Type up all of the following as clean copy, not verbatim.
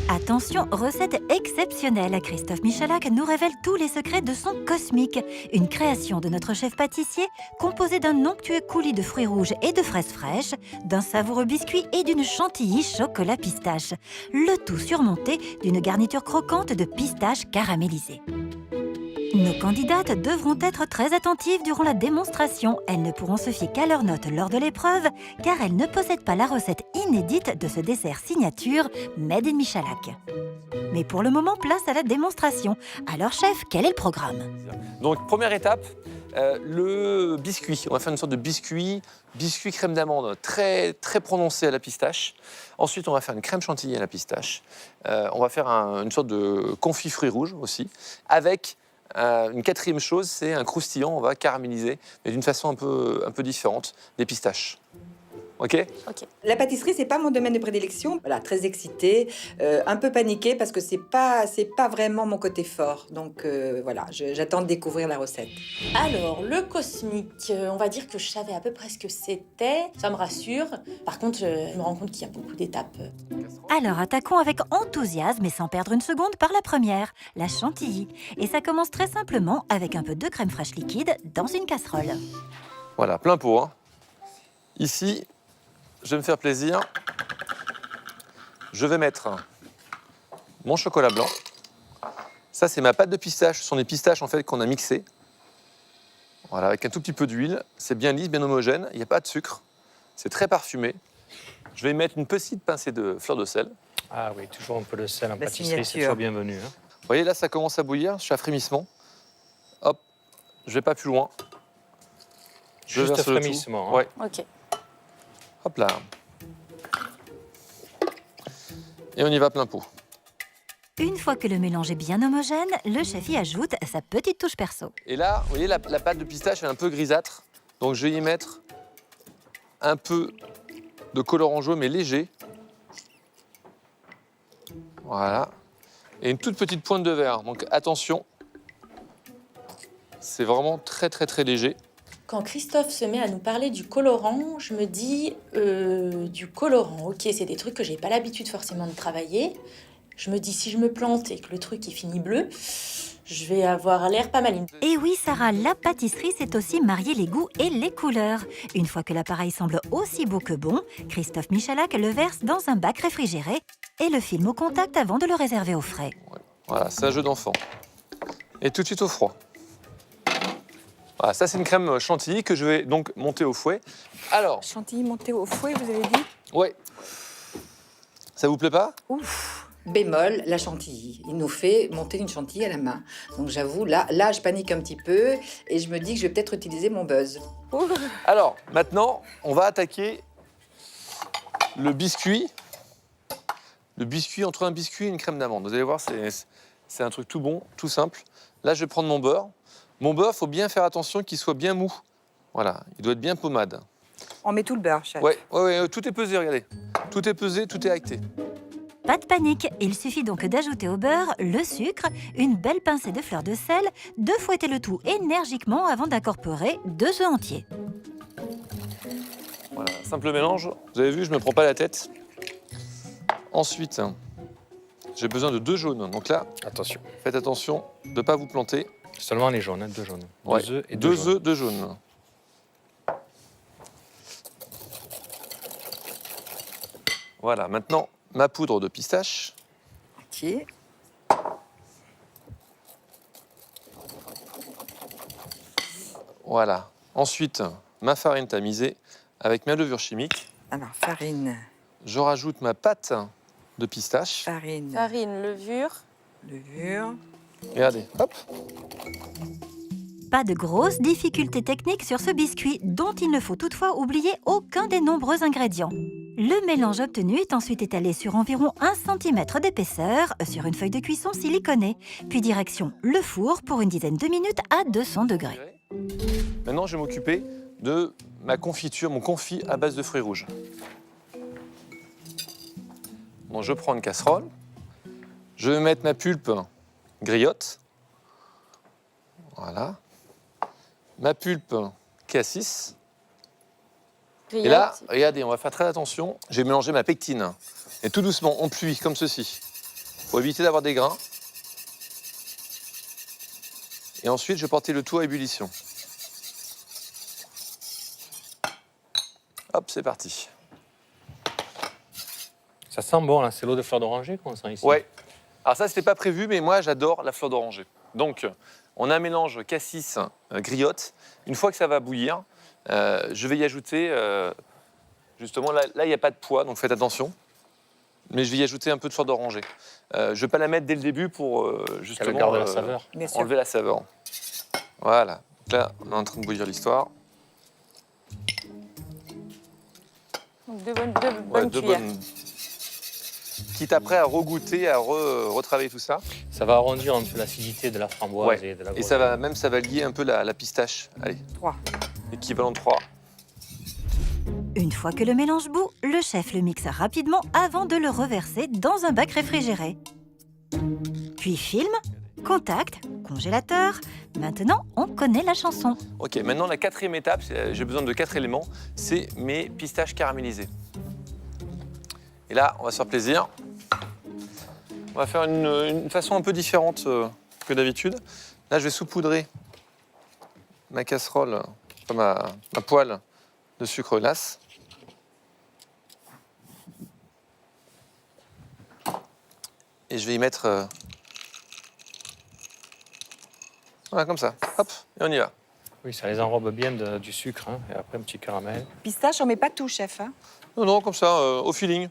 Attention, recette exceptionnelle. Christophe Michalak nous révèle tous les secrets de son Cosmique, une création de notre chef pâtissier composée d'un onctueux coulis de fruits rouges et de fraises fraîches, d'un savoureux biscuit et d'une chantilly chocolat pistache. Le tout surmonté d'une garniture croquante de pistaches caramélisées. Nos candidates devront être très attentives durant la démonstration. Elles ne pourront se fier qu'à leurs notes lors de l'épreuve, car elles ne possèdent pas la recette inédite de ce dessert signature Made in Michalak. Mais pour le moment, place à la démonstration. Alors chef, quel est le programme? Donc première étape, le biscuit. On va faire une sorte de biscuit crème d'amande très, très prononcé à la pistache. Ensuite, on va faire une crème chantilly à la pistache. On va faire une sorte de confit fruits rouges aussi, avec une quatrième chose, c'est un croustillant, on va caraméliser, mais d'une façon un peu différente, des pistaches. Ok. La pâtisserie, c'est pas mon domaine de prédilection. Voilà, très excitée, un peu paniquée parce que c'est pas vraiment mon côté fort. Donc voilà, j'attends de découvrir la recette. Alors, le cosmique, on va dire que je savais à peu près ce que c'était. Ça me rassure. Par contre, je me rends compte qu'il y a beaucoup d'étapes. Alors attaquons avec enthousiasme et sans perdre une seconde par la première, la chantilly. Et ça commence très simplement avec un peu de crème fraîche liquide dans une casserole. Voilà, plein pot. Hein. Ici, je vais me faire plaisir. Je vais mettre mon chocolat blanc. Ça, c'est ma pâte de pistache. Ce sont des pistaches en fait qu'on a mixées. Voilà, avec un tout petit peu d'huile. C'est bien lisse, bien homogène. Il n'y a pas de sucre. C'est très parfumé. Je vais mettre une petite pincée de fleur de sel. Ah oui, toujours un peu de sel en La pâtisserie, c'est signature. toujours bienvenu. Hein. Vous voyez, là, ça commence à bouillir. Je suis à frémissement. Hop, je vais pas plus loin. Je Juste verse le tout. frémissement. Hein. Ouais. Ok. Hop là. Et on y va plein pot. Une fois que le mélange est bien homogène, le chef y ajoute sa petite touche perso. Et là, vous voyez, la pâte de pistache elle est un peu grisâtre. Donc je vais y mettre un peu de colorant jaune, mais léger. Voilà. Et une toute petite pointe de verre. Donc attention. C'est vraiment très très très léger. Quand Christophe se met à nous parler du colorant, je me dis du colorant. Ok, c'est des trucs que j'ai pas l'habitude forcément de travailler. Je me dis si je me plante et que le truc il finit bleu, je vais avoir l'air pas maline. Et oui, Sarah, la pâtisserie, c'est aussi marier les goûts et les couleurs. Une fois que l'appareil semble aussi beau que bon, Christophe Michalak le verse dans un bac réfrigéré et le filme au contact avant de le réserver au frais. Voilà, c'est un jeu d'enfant. Et tout de suite au froid. Voilà, ça c'est une crème chantilly que je vais donc monter au fouet. Alors, Chantilly montée au fouet, vous avez dit? ouais. Ça vous plaît pas? Ouf. Bémol, la chantilly. Il nous fait monter une chantilly à la main. Donc j'avoue, là, je panique un petit peu et je me dis que je vais peut-être utiliser mon buzz. Alors, maintenant, on va attaquer le biscuit. Le biscuit, entre un biscuit et une crème d'amande. Vous allez voir, c'est un truc tout bon, tout simple. Là, je vais prendre mon beurre. Mon beurre, il faut bien faire attention qu'il soit bien mou. Voilà, il doit être bien pommade. On met tout le beurre, chef. Ouais, tout est pesé, regardez. Tout est pesé, tout est acté. Pas de panique, il suffit donc d'ajouter au beurre le sucre, une belle pincée de fleur de sel, de fouetter le tout énergiquement avant d'incorporer 2 œufs entiers. Voilà, simple mélange. Vous avez vu, je ne me prends pas la tête. Ensuite, j'ai besoin de 2 jaunes. Donc là, Attention, faites attention de ne pas vous planter. seulement les jaunes, hein, 2 jaunes. 2 Ouais, œufs et 2 2 jaunes. œufs, 2 jaunes. Voilà, maintenant, ma poudre de pistache. Ok. Voilà. Ensuite, ma farine tamisée avec ma levure chimique. Alors, farine, Je rajoute ma pâte de pistache. farine, Farine, levure. levure. Regardez, hop. Pas de grosses difficultés techniques sur ce biscuit, dont il ne faut toutefois oublier aucun des nombreux ingrédients. Le mélange obtenu est ensuite étalé sur environ 1 cm d'épaisseur sur une feuille de cuisson siliconée, puis direction le four pour une dizaine de minutes à 200 degrés. Maintenant, je vais m'occuper de ma confiture, mon confit à base de fruits rouges. Bon, je prends une casserole. Je vais mettre ma pulpe griotte. Voilà. Ma pulpe cassis. Et là, regardez, on va faire très attention. J'ai mélangé ma pectine. Et tout doucement, on pluie comme ceci. pour éviter d'avoir des grains. Et ensuite, je vais porter le tout à ébullition. Hop, c'est parti. Ça sent bon, là. C'est l'eau de fleur d'oranger qu'on sent ici. Ouais. Alors ça, c'était pas prévu, mais moi, j'adore la fleur d'oranger. Donc, on a un mélange cassis griotte. Une fois que ça va bouillir, je vais y ajouter, justement, là, il n'y a pas de poids, donc faites attention. Mais je vais y ajouter un peu de fleur d'oranger. Je ne vais pas la mettre dès le début pour justement Elle garde la saveur. Bien sûr. enlever la saveur. Voilà. Donc là, on est en train de bouillir l'histoire. Donc deux bonnes Ouais, deux cuillères. bonnes. Quitte après à regoûter, à retravailler tout ça. Ça va arrondir un peu l'acidité de la framboise Ouais. et de la Et ça va lier un peu la pistache. Allez, 3. équivalent de 3. Une fois que le mélange bout, le chef le mixe rapidement avant de le reverser dans un bac réfrigéré. Puis film, contact, congélateur. Maintenant, on connaît la chanson. Ok, maintenant la quatrième étape, j'ai besoin de 4 éléments, c'est mes pistaches caramélisées. Et là, on va se faire plaisir. On va faire une façon un peu différente que d'habitude. Là, je vais saupoudrer ma casserole, ma poêle de sucre glace. Et je vais y mettre... voilà, comme ça. Hop, et on y va. Oui, ça les enrobe bien du sucre. Hein, et après, un petit caramel. Pistache, on met pas tout, chef. Hein. Non, non, comme ça, au feeling.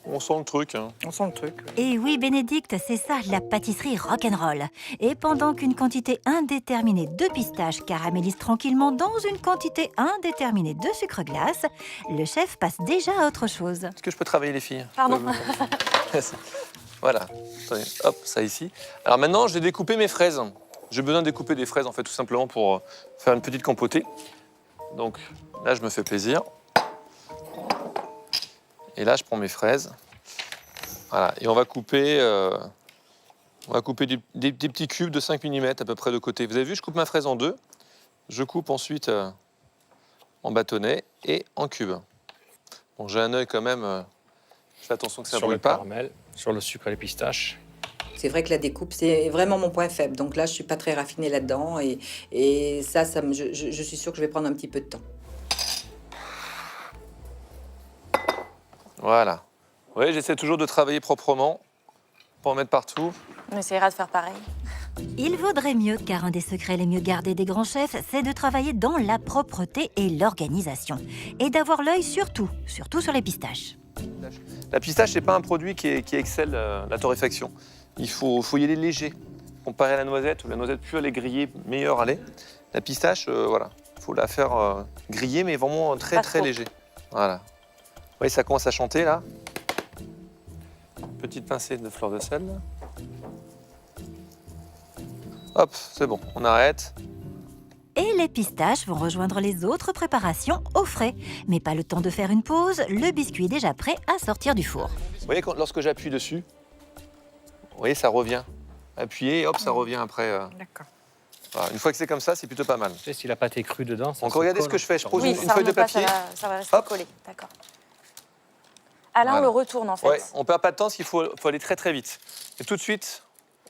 On sent le truc. Hein. On sent le truc. Et oui, Bénédicte, c'est ça, la pâtisserie rock'n'roll. Et pendant qu'une quantité indéterminée de pistaches caramélise tranquillement dans une quantité indéterminée de sucre glace, le chef passe déjà à autre chose. Est-ce que je peux travailler, les filles? Pardon. Voilà. Attendez, hop, ça ici. Alors maintenant, je vais découper mes fraises. J'ai besoin de découper des fraises, en fait, tout simplement pour faire une petite compotée. Donc là, je me fais plaisir. Et là, je prends mes fraises. Voilà. Et on va couper, des petits cubes de 5 mm à peu près de côté. Vous avez vu, je coupe ma fraise en deux. Je coupe ensuite en bâtonnets et en cubes. Bon, j'ai un œil quand même. Je fais attention que ça ne Sur brûle le pas. caramel, sur le sucre et les pistaches. C'est vrai que la découpe, c'est vraiment mon point faible. Donc là, je suis pas très raffinée là-dedans. Et ça, je suis sûre que je vais prendre un petit peu de temps. Voilà. Oui, j'essaie toujours de travailler proprement, pas en mettre partout. On essaiera de faire pareil. Il vaudrait mieux, car un des secrets les mieux gardés des grands chefs, c'est de travailler dans la propreté et l'organisation. Et d'avoir l'œil surtout sur les pistaches. La pistache, c'est pas un produit qui excelle la torréfaction. Il faut y aller léger. Comparé à la noisette, où la noisette plus elle est grillée, meilleure elle est. La pistache, voilà, il faut la faire griller, mais vraiment très Pas très trop. léger. Voilà. Vous voyez, ça commence à chanter là. Petite pincée de fleur de sel. Hop, c'est bon, on arrête. Et les pistaches vont rejoindre les autres préparations au frais. Mais pas le temps de faire une pause, le biscuit est déjà prêt à sortir du four. Vous voyez, lorsque j'appuie dessus, vous voyez, ça revient. Appuyez, hop, ça revient après. D'accord. Voilà. Une fois que c'est comme ça, c'est plutôt pas mal. Tu sais, si la pâte est crue dedans, ça Donc se regardez ce colle. que je fais. Je pose Oui, une ça feuille de remonte pas, papier. ça va rester Hop. collé. D'accord. Ah là, Voilà. on le retourne en fait. Ouais, on perd pas de temps, parce qu'il faut aller très très vite. Et tout de suite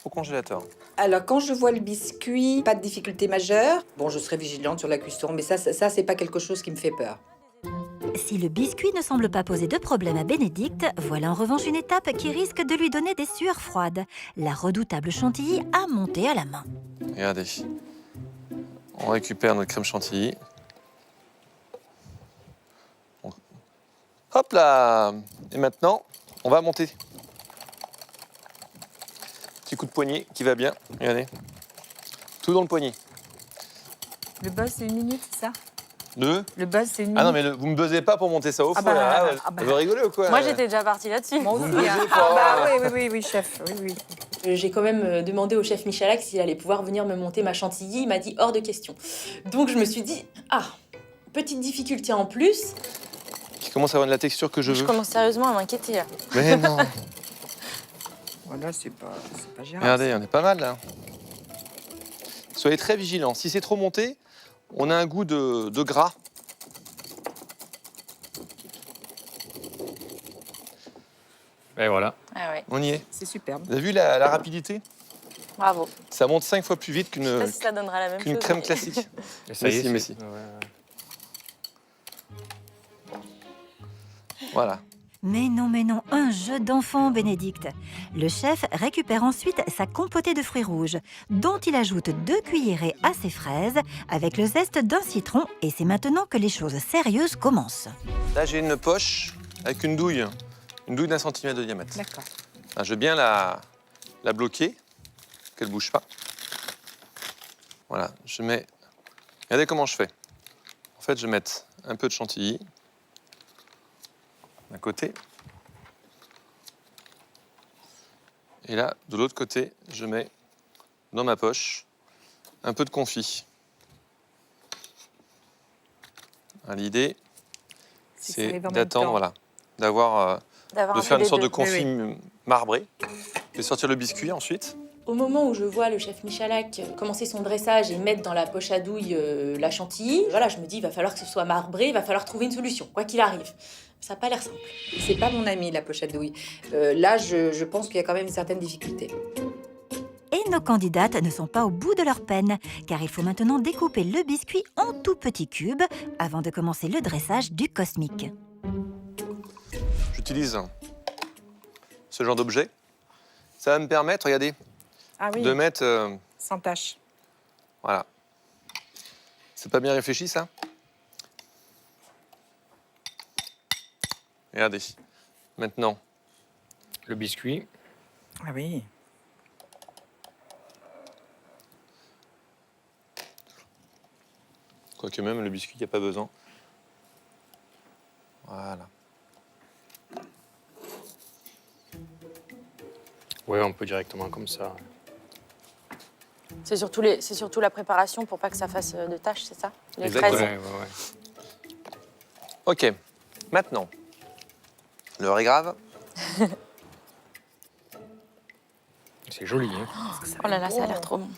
au congélateur. Alors, quand je vois le biscuit, pas de difficulté majeure. Bon, je serai vigilante sur la cuisson, mais ça c'est pas quelque chose qui me fait peur. Si le biscuit ne semble pas poser de problème à Bénédicte, voilà en revanche une étape qui risque de lui donner des sueurs froides. La redoutable chantilly à monter à la main. Regardez. On récupère notre crème chantilly. Hop là. Et maintenant, on va monter. Petit coup de poignet qui va bien. Regardez. Tout dans le poignet. Le buzz, c'est 1 minute, c'est ça? Deux. Le buzz, c'est 1 minute. Ah non, mais vous me buzzez pas pour monter ça au Ah feu, bah, là. ah bah. Vous rigolez ou quoi? Moi, j'étais déjà partie là-dessus. Moi Vous aussi, me hein. buzzez Ah pas. bah oui, chef. Oui. J'ai quand même demandé au chef Michalak s'il allait pouvoir venir me monter ma chantilly. Il m'a dit hors de question. Donc je me suis dit, petite difficulté en plus. Qui commence à avoir de la texture que je Je veux. commence sérieusement à m'inquiéter là. Mais non. Voilà, c'est pas gérable. Regardez, on est pas mal là. Soyez très vigilants. Si c'est trop monté, on a un goût de gras. Et voilà. Ah ouais, On y est. C'est superbe. Vous avez vu la rapidité? bravo. Ça monte 5 fois plus vite Je sais pas qu'une si ça donnera la même qu'une chose. crème mais- classique. Et ça y est, Mais c'est- si. ouais, ouais. Voilà. Mais non, un jeu d'enfant, Bénédicte. Le chef récupère ensuite sa compotée de fruits rouges, dont il ajoute 2 cuillerées à ses fraises, avec le zeste d'un citron, et c'est maintenant que les choses sérieuses commencent. Là, j'ai une poche avec une douille d'1 centimètre de diamètre. D'accord. Ah, je vais bien la bloquer, qu'elle ne bouge pas. Voilà, je mets... Regardez comment je fais. En fait, je vais mettre un peu de chantilly d'un côté. Et là, de l'autre côté, je mets dans ma poche un peu de confit. Ah, l'idée, Si ça c'est arrive en même d'attendre, temps. voilà, d'avoir... D'avoir de un faire peu une des sorte de deux. confit marbré. Et sortir le biscuit ensuite. Au moment où je vois le chef Michalak commencer son dressage et mettre dans la poche à douille la chantilly, voilà, je me dis, il va falloir que ce soit marbré, il va falloir trouver une solution, quoi qu'il arrive. Ça n'a pas l'air simple. C'est pas mon ami, la poche à douille. Là, je pense qu'il y a quand même une certaine difficulté. Et nos candidates ne sont pas au bout de leur peine, car il faut maintenant découper le biscuit en tout petits cubes avant de commencer le dressage du cosmique. J'utilise ce genre d'objet. Ça va me permettre, regardez, Ah oui, de mettre... sans tache. voilà. C'est pas bien réfléchi, ça? Regardez. Maintenant, Le biscuit. Ah oui. quoique même le biscuit, il n'y a pas besoin. Voilà. Ouais, on peut directement comme ça. C'est surtout, c'est surtout la préparation pour pas que ça fasse de tâches, c'est ça? Les Exactement. fraises. Ouais, ouais, ouais. Ok. Maintenant, l'heure est grave. C'est joli, hein. Oh là là, ça a l'air trop bon.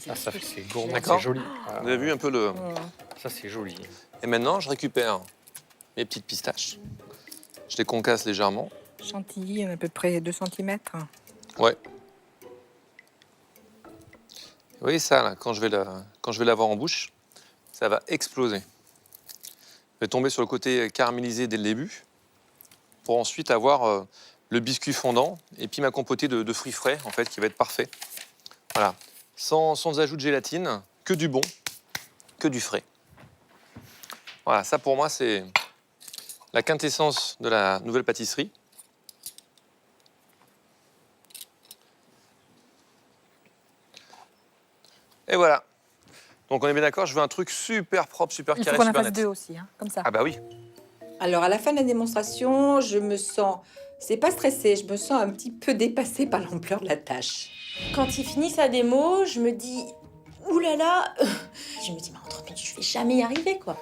Ah, ça, c'est gourmand, D'accord. c'est joli. Ah, Vous avez vu un peu le... ça, c'est joli. Et maintenant, je récupère mes petites pistaches. Je les concasse légèrement. Chantilly, à peu près 2 cm. Ouais. Vous voyez ça, là, quand je vais l'avoir en bouche, ça va exploser. Je vais tomber sur le côté caramélisé dès le début, pour ensuite avoir le biscuit fondant et puis ma compotée de fruits frais, en fait, qui va être parfait. Voilà. Sans ajout de gélatine, que du bon, que du frais. Voilà, ça pour moi, c'est la quintessence de la nouvelle pâtisserie. Et voilà. Donc on est bien d'accord, je veux un truc super propre, super Il faut carré, qu'on en super fasse net. 2 aussi, hein, comme ça. Ah bah oui. Alors, à la fin de la démonstration, je me sens... C'est pas stressée, je me sens un petit peu dépassée par l'ampleur de la tâche. Quand il finit sa démo, je me dis, oulala, je me dis, mais en 30 minutes, je vais jamais y arriver, quoi.